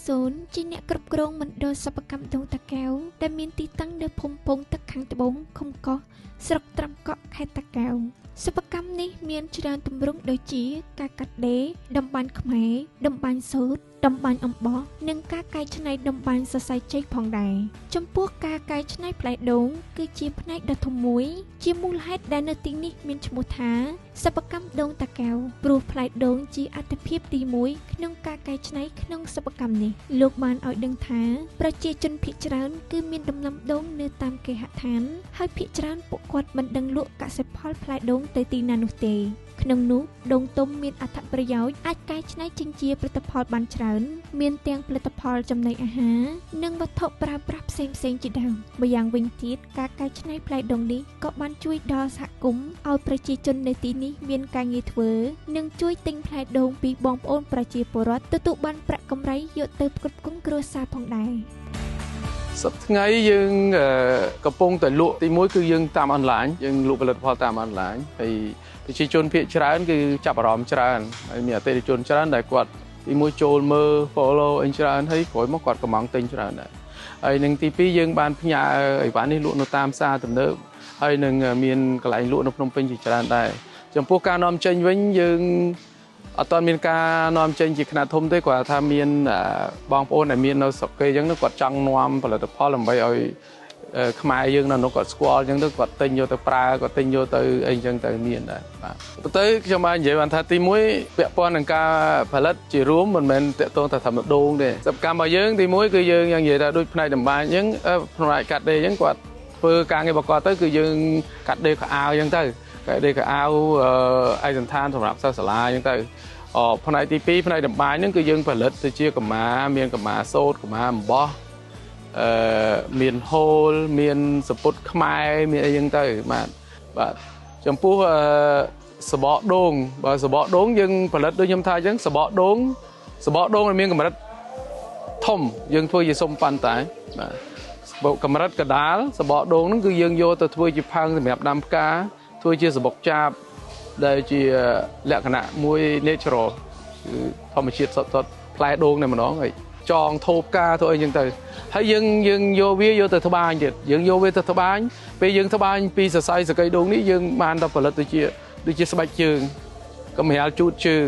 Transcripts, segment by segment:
សូនជាអ្នកគ្រប់គ្រងមណ្ឌលសិប្បកម្មដងតាកែវដែលមានទីតាំងនៅភូមិពងទឹកខាងត្បូងឃុំកោះស្រុកត្រាំកក់ខេត្តតាកែវសិប្បកម្មនេះមានច្រើនទម្រង់ដូចជាការកាត់ដេរតម្បាញខ្មែរតម្បាញសូត្រតម្បាញអំបោះនិងការកែច្នៃតម្បាញសរសៃចេកផងដែរចំពោះការកែច្នៃផ្លែដូងគឺជាផ្នែកដ៏ធំមួយជាមូលហេតុដែលនៅទីនេះមានឈ្មោះថាសិប្បកម្មដូងតាកែវព្រោះផ្លែដូងជាអាទិភាពទី1ក្នុងការកែច្នៃក្នុងសិប្បកម្មនេះលោកបានឲ្យដឹងថាប្រជាជនភាគច្រើនគឺមានដំណាំដូងនៅតាមគេហដ្ឋានហើយភាគច្រើនពួកគាត់មិនដឹងលក់កសិផលផ្លែដូងទៅទីណានោះទេក្នុងនោះដូងទុំមានអត្ថប្រយោជន៍អាចកែច្នៃជាផលផលិតផលបានច្រើនមានទាំងផលិតផលចំណីអាហារនិងវត្ថុប្រើប្រាស់ផ្សេងៗជាដើមម្យ៉ាងវិញទៀតការកែច្នៃផ្លែដូងនេះក៏បានជួយដល់សហគមន៍ឲ្យប្រជាជននៅទីនេះមានការងារធ្វើនិងជួយទិញផ្លែដូងពីបងប្អូនប្រជាពលរដ្ឋទទួលបានប្រាក់កម្រៃយកទៅផ្គត់ផ្គង់គ្រួសារផងដែរសប្តាហ៍ថ្ងៃយើងកំពុងតែលក់ទី1គឺយើងតាមអនឡាញយើងលក់ផលិតផលតាមអនឡាញហើយប្រជាជនភាគច្រើនគឺចាប់អារម្មណ៍ច្រើនហើយមានអតិថិជនច្រើនដែលគាត់ទី1ចូលមើល follow អីច្រើនហើយក្រោយមកគាត់កំងទិញច្រើនដែរហើយនឹងទី2យើងបានផ្ញើអីវ៉ាន់នេះលក់នៅតាមផ្សារទំនើបហើយនឹងមានកន្លែងលក់នៅភ្នំពេញជាច្រើនដែរចំពោះការនាំចេញវិញយើងអត់ទាន់មានការនាំចេញជាខ្នាតធំទេគាត់ថាមានបងប្អូនដែលមាននៅស្រុកគេអញ្ចឹងគាត់ចង់នាំផលិតផលដើម្បីឲ្យខ្មែរយើងនៅនោះគាត់ស្គាល់អញ្ចឹងទៅគាត់ទិញយកទៅប្រើគាត់ទិញយកទៅអីអញ្ចឹងទៅមានដែរបាទទៅខ្ញុំបាននិយាយបានថាទី1ពាក់ព័ន្ធនឹងការផលិតជារួមមិនមែនតាក់ទងតែត្រឹមដូងទេសិប្បកម្មរបស់យើងទី1គឺយើងយ៉ាងនិយាយថាដូចផ្នែកតម្បាញអញ្ចឹងផ្នែកកាត់ដេរអញ្ចឹងគាត់ធ្វើការងាររបស់គាត់ទៅគឺយើងកាត់ដេរខោអាវអញ្ចឹងទៅកាត់ដេរខោអាវឯកសណ្ឋានសម្រាប់សិស្សសាលាអញ្ចឹងទៅផ្នែកទី2ផ្នែកតម្បាញហ្នឹងគឺយើងផលិតទៅជាកម្មាមានកម្មាសូត្រកម្មាអំបោះមានហូលមានសពុតខ្មែរមានអីហ្នឹងទៅបាទចំពោះសបកដូងបើសបកដូងយើងផលិតដូចខ្ញុំថាអញ្ចឹងសបកដូងมันមានកម្រិតធំយើងធ្វើជាសុំប៉ាន់តែបាទកម្រិតកដាលសបកដូងហ្នឹងគឺយើងយកទៅធ្វើជាផើងសម្រាប់ដាំផ្កាធ្វើជាសបុកចាបដែលជាលក្ខណៈមួយ natural គឺធម្មជាតិសុទ្ធផ្លែដូងតែម្ដងហើយចងថូបការធ្វើអីចឹងទៅហើយយើងយកវាយកទៅត្បាញទៀតយើងយកវាទៅត្បាញពេលយើងត្បាញពីសរសៃសកៃដូងនេះយើងបានទៅផលិតទៅជាដូចជាស្បែកជើងកម្រាលជូតជើង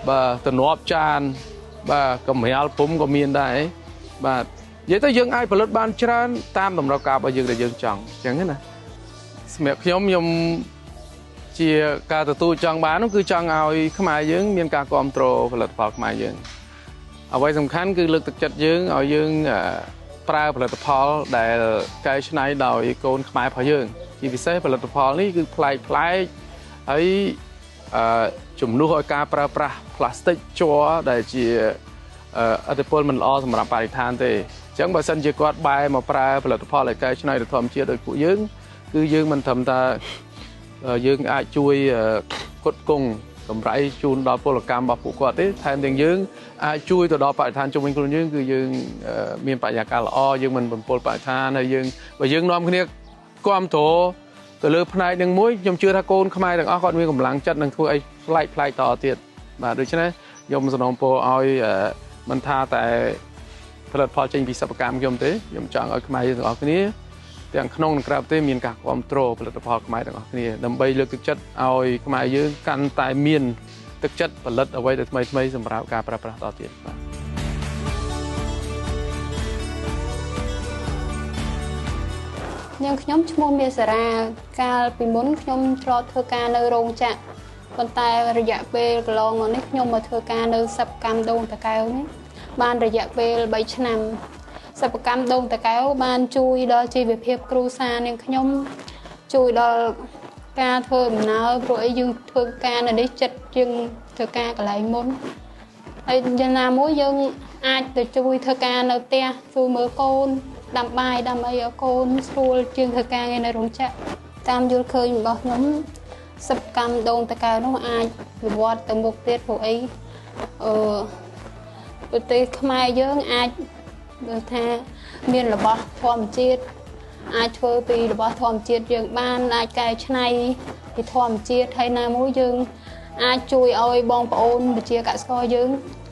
បាទទំនាប់ចានបាទកម្រាលពុំក៏មានដែរបាទនិយាយទៅយើងអាចផលិតបានច្រើនតាមតម្រូវការរបស់យើងដែលយើងចង់អញ្ចឹងណាសម្រាប់ខ្ញុំជាការទទួលចង់បាននោះគឺចង់ឲ្យខ្មែរយើងមានការគ្រប់គ្រងផលិតផលខ្មែរយើងអ្វីសំខាន់គឺលើកទឹកចិត្តយើងឲ្យយើងប្រើផលិតផលដែលកែច្នៃដោយកូនខ្មែររបស់យើងជាពិសេសផលិតផលនេះគឺប្លែកហើយជំនួសឲ្យការប្រើប្រាស់ផ្លាស្ទិកជ័រដែលជាឥទ្ធិពលមិនល្អសម្រាប់បរិស្ថានទេអញ្ចឹងបើសិនជាគាត់បែរមកប្រើផលិតផលដែលកែច្នៃដោយធម្មជាតិដោយពួកយើងគឺយើងមិនត្រឹមតែយើងអាចជួយផ្គត់ផ្គង់កម្រៃជូនដល់ពលកម្មរបស់ពួកគាត់ទេថែមទាំងយើងអាចជួយទៅដល់បរិស្ថានជុំវិញខ្លួនយើងគឺយើងមានបរិយាកាសល្អយើងមិនបំពុលបរិស្ថានហើយយើងបើយើងនាំគ្នាគ្រប់គ្រងទៅលើផ្នែកនឹងមួយខ្ញុំជឿថាកូនខ្មែរទាំងអស់គាត់មានកម្លាំងចិត្តនឹងធ្វើអីប្លែកតទៀតបាទដូច្នេះខ្ញុំសំណូមពរឲ្យមិនថាតែផលិតផលចេញពីសិប្បកម្មខ្ញុំទេខ្ញុំចង់ឲ្យខ្មែរទាំងអស់គ្នាទាំងក្នុងនិងក្រៅប្រទេសមានការគ្រប់គ្រងផលិតផលខ្មែរទាំងអស់គ្នាដើម្បីលើកទឹកចិត្តឲ្យខ្មែរយើងកាន់តែមានទឹកចិត្តផលិតអ្វីដែលថ្មីសម្រាប់ការប្រើប្រាស់តទៀតបាទនាងខ្ញុំឈ្មោះមាសរាកាលពីមុនខ្ញុំធ្លាប់ធ្វើការនៅរោងចក្រប៉ុន្តែរយៈពេលកន្លងមកនេះខ្ញុំមកធ្វើការនៅសិប្បកម្មដូងតាកែវនេះបានរយៈពេល3ឆ្នាំសិប្បកម្មដូងតាកែវបានជួយដល់ជីវភាពគ្រួសារនាងខ្ញុំជួយដល់ការធ្វើដំណើរព្រោះអីយើងធ្វើការនៅនេះចិត្តយើងធ្វើការកន្លែងមុនហើយយ៉ាងណាមួយយើងអាចទៅជួយធ្វើការនៅផ្ទះជួយមើលកូនដាំបាយដាំអីឲ្យកូនស្រួលជាងធ្វើការងារនៅរោងចក្រតាមយល់ឃើញរបស់ខ្ញុំសិប្បកម្មដូងតាកែវនោះអាចវិវត្តទៅមុខទៀតព្រោះអីប្រទេសខ្មែរយើងអាចដូចថាមានរបស់ធម្មជាតិអាចធ្វើពីរបស់ធម្មជាតិយើងបានអាចកែច្នៃពីធម្មជាតិហើយណាមួយយើងអាចជួយឲ្យបងប្អូនប្រជាកសិករយើង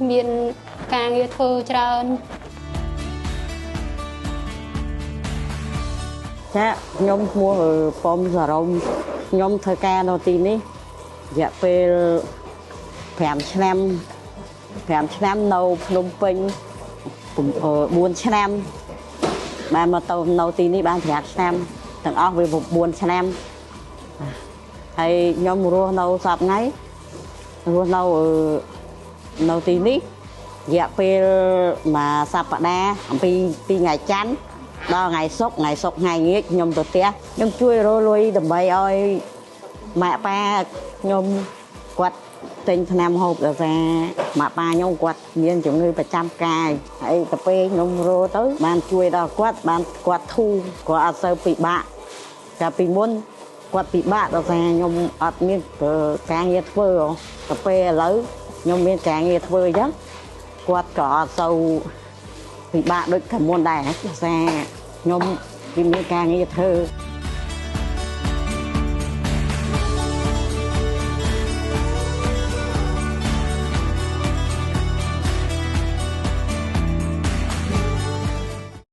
មាន ការងារធ្វើច្រើន ចាខ្ញុំឈ្មោះប៉ុមសារ៉ុំខ្ញុំធ្វើការនៅទីនេះរយៈពេល5ឆ្នាំនៅភ្នំពេញ4ឆ្នាំបានមកទៅនៅទីនេះបាន5ឆ្នាំទាំងអស់វា9ឆ្នាំហើយខ្ញុំរស់នៅសប្តាហ៍ថ្ងៃរស់នៅទីនេះរយៈពេលមួយសប្តាហ៍អំពីថ្ងៃច័ន្ទដល់ថ្ងៃសុក្រថ្ងៃងាយខ្ញុំទៅផ្ទះខ្ញុំជួយរកលុយដើម្បីឲ្យម៉ាក់ប៉ាខ្ញុំគាត់ទិញថ្នាំហូបដល់ថាម៉ាក់ប៉ាខ្ញុំគាត់មានជំងឺប្រចាំកាយហើយទៅពេលខ្ញុំរកទៅបានជួយដល់គាត់បានគាត់ធូរគាត់អត់សូវពិបាកតែពីមុនគាត់ពិបាកដល់ថាខ្ញុំអត់មានការងារធ្វើទៅពេលឥឡូវខ្ញុំមានការងារធ្វើអញ្ចឹងគាត់ក៏អត់សូវពិបាកដូចកាលមុនដែរដោយសារខ្ញុំមានការងារធ្វើ